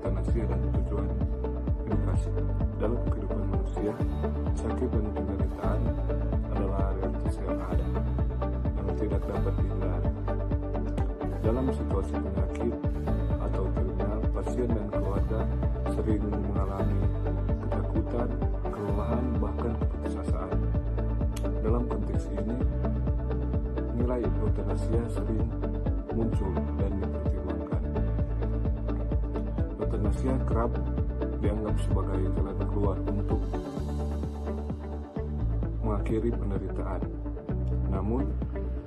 euthanasia dan tujuan edukasi. Dalam kehidupan manusia, sakit dan penderitaan adalah realitas yang ada, yang tidak dapat dihindari. Dalam situasi penyakit atau terminal, pasien dan keluarga sering mengalami ketakutan, kelelahan, bahkan keputusasaan. Dalam konteks ini, nilai euthanasia sering muncul dan dipertimbangkan. Euthanasia kerap dianggap sebagai jalan keluar untuk mengakhiri penderitaan. Namun,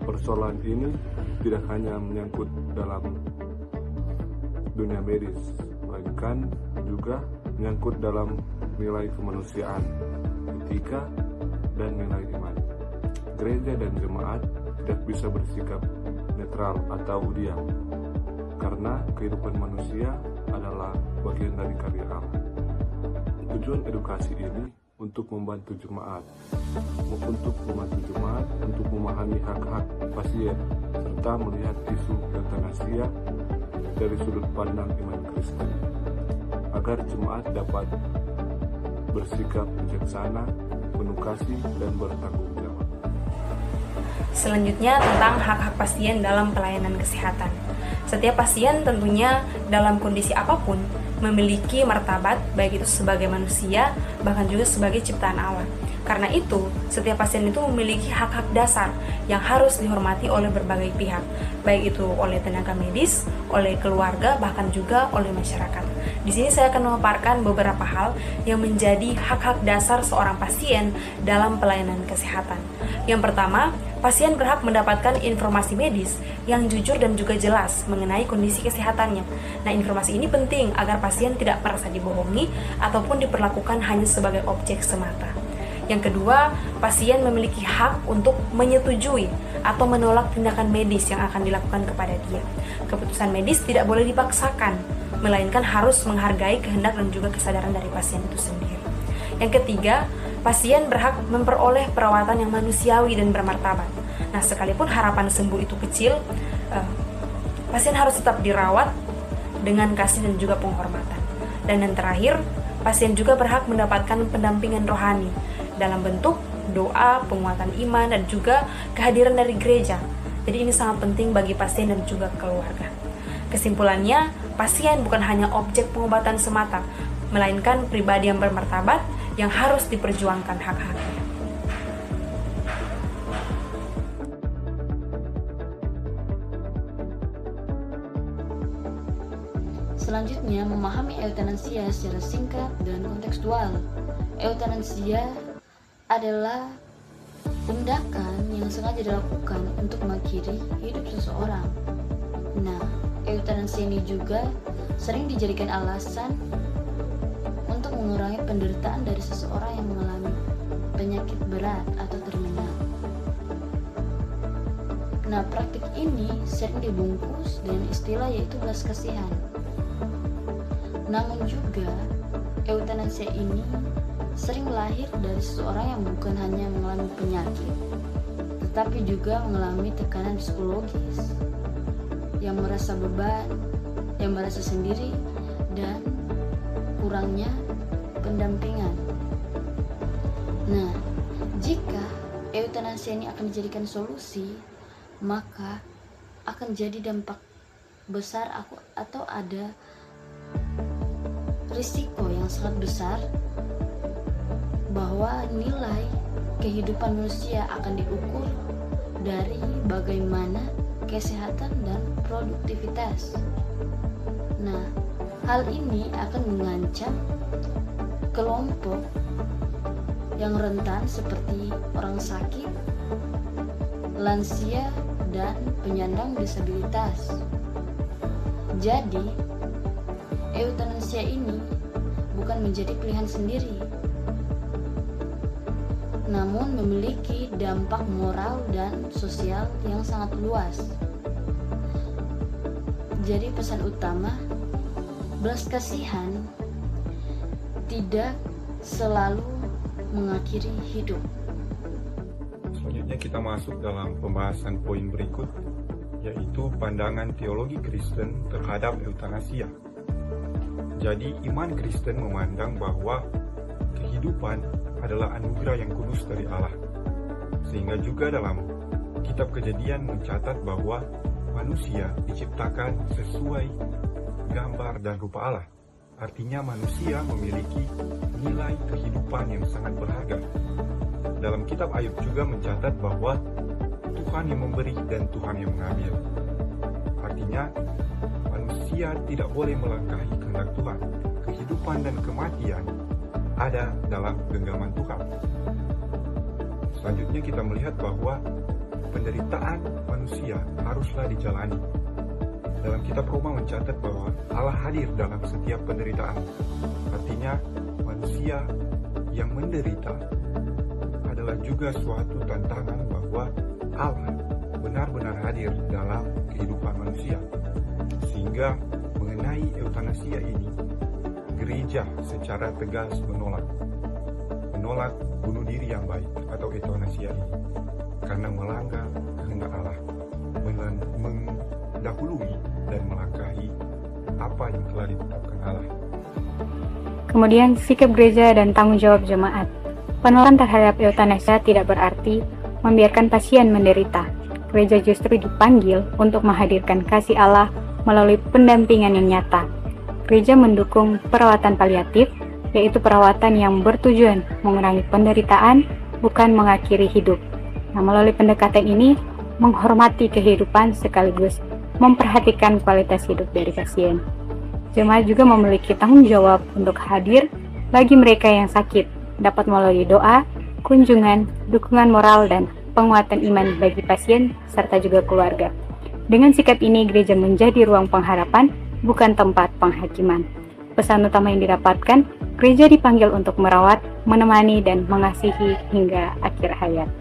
persoalan ini tidak hanya menyangkut dalam dunia medis, melainkan juga menyangkut dalam nilai kemanusiaan, etika, dan nilai iman. Gereja dan jemaat tidak bisa bersikap netral atau diam, karena kehidupan manusia adalah bagian dari karya Allah. Tujuan edukasi ini untuk membantu jemaat untuk memahami hak-hak pasien serta melihat isu euthanasia dari sudut pandang iman Kristen, agar jemaat dapat bersikap bijaksana, penuh kasih, dan bertanggung jawab. Selanjutnya tentang hak-hak pasien dalam pelayanan kesehatan. Setiap pasien tentunya dalam kondisi apapun memiliki martabat, baik itu sebagai manusia, bahkan juga sebagai ciptaan Allah. Karena itu, setiap pasien itu memiliki hak-hak dasar yang harus dihormati oleh berbagai pihak, baik itu oleh tenaga medis, oleh keluarga, bahkan juga oleh masyarakat. Di sini saya akan memaparkan beberapa hal yang menjadi hak-hak dasar seorang pasien dalam pelayanan kesehatan. Yang pertama, pasien berhak mendapatkan informasi medis yang jujur dan juga jelas mengenai kondisi kesehatannya. Nah, informasi ini penting agar pasien tidak merasa dibohongi ataupun diperlakukan hanya sebagai objek semata. Yang kedua, pasien memiliki hak untuk menyetujui atau menolak tindakan medis yang akan dilakukan kepada dia. Keputusan medis tidak boleh dipaksakan, melainkan harus menghargai kehendak dan juga kesadaran dari pasien itu sendiri. Yang ketiga, pasien berhak memperoleh perawatan yang manusiawi dan bermartabat. Nah, sekalipun harapan sembuh itu kecil, pasien harus tetap dirawat dengan kasih dan juga penghormatan. Dan yang terakhir, pasien juga berhak mendapatkan pendampingan rohani dalam bentuk doa, penguatan iman, dan juga kehadiran dari gereja. Jadi ini sangat penting bagi pasien dan juga keluarga. Kesimpulannya, pasien bukan hanya objek pengobatan semata, melainkan pribadi yang bermartabat yang harus diperjuangkan hak-haknya. Selanjutnya, memahami euthanasia secara singkat dan kontekstual. Euthanasia adalah tindakan yang sengaja dilakukan untuk mengakhiri hidup seseorang. Nah, euthanasia ini juga sering dijadikan alasan untuk mengurangi penderitaan dari seseorang yang mengalami penyakit berat atau terminal. Nah, praktik ini sering dibungkus dengan istilah yaitu belas kasihan. Namun juga, euthanasia ini sering lahir dari seseorang yang bukan hanya mengalami penyakit, tetapi juga mengalami tekanan psikologis, yang merasa beban, yang merasa sendiri, dan kurangnya pendampingan. Nah, jika euthanasia ini akan dijadikan solusi, maka akan jadi dampak besar atau ada risiko yang sangat besar bahwa nilai kehidupan manusia akan diukur dari bagaimana kesehatan dan produktivitas. Nah, hal ini akan mengancam kelompok yang rentan seperti orang sakit, lansia, dan penyandang disabilitas. Jadi, euthanasia ini bukan menjadi pilihan sendiri, namun memiliki dampak moral dan sosial yang sangat luas. Jadi pesan utama, belas kasihan tidak selalu mengakhiri hidup. Selanjutnya kita masuk dalam pembahasan poin berikut, yaitu pandangan teologi Kristen terhadap euthanasia. Jadi iman Kristen memandang bahwa kehidupan adalah anugerah yang kudus dari Allah. Sehingga juga dalam kitab Kejadian mencatat bahwa manusia diciptakan sesuai gambar dan rupa Allah. Artinya manusia memiliki nilai kehidupan yang sangat berharga. Dalam kitab Ayub juga mencatat bahwa Tuhan yang memberi dan Tuhan yang mengambil. Artinya manusia tidak boleh melangkahi kehendak Tuhan. Kehidupan dan kematian ada dalam genggaman Tuhan. Selanjutnya kita melihat bahwa penderitaan manusia haruslah dijalani. Dalam kitab Roma mencatat bahwa Allah hadir dalam setiap penderitaan. Artinya manusia yang menderita adalah juga suatu tantangan bahwa Allah benar-benar hadir dalam kehidupan manusia. Sehingga mengenai eutanasia ini, gereja secara tegas menolak bunuh diri yang baik atau eutanasia ini, karena melanggar kehendak Allah, mendahului dan melangkahi apa yang telah ditetapkan Allah. Kemudian sikap gereja dan tanggung jawab jemaat. Penolakan terhadap eutanasia tidak berarti membiarkan pasien menderita. Gereja justru dipanggil untuk menghadirkan kasih Allah melalui pendampingan yang nyata. Gereja mendukung perawatan paliatif, yaitu perawatan yang bertujuan mengurangi penderitaan, bukan mengakhiri hidup. Nah, melalui pendekatan ini, menghormati kehidupan sekaligus memperhatikan kualitas hidup dari pasien. Jemaat juga memiliki tanggung jawab untuk hadir bagi mereka yang sakit, dapat melalui doa, kunjungan, dukungan moral, dan penguatan iman bagi pasien, serta juga keluarga. Dengan sikap ini, gereja menjadi ruang pengharapan, bukan tempat penghakiman. Pesan utama yang didapatkan, gereja dipanggil untuk merawat, menemani, dan mengasihi hingga akhir hayat.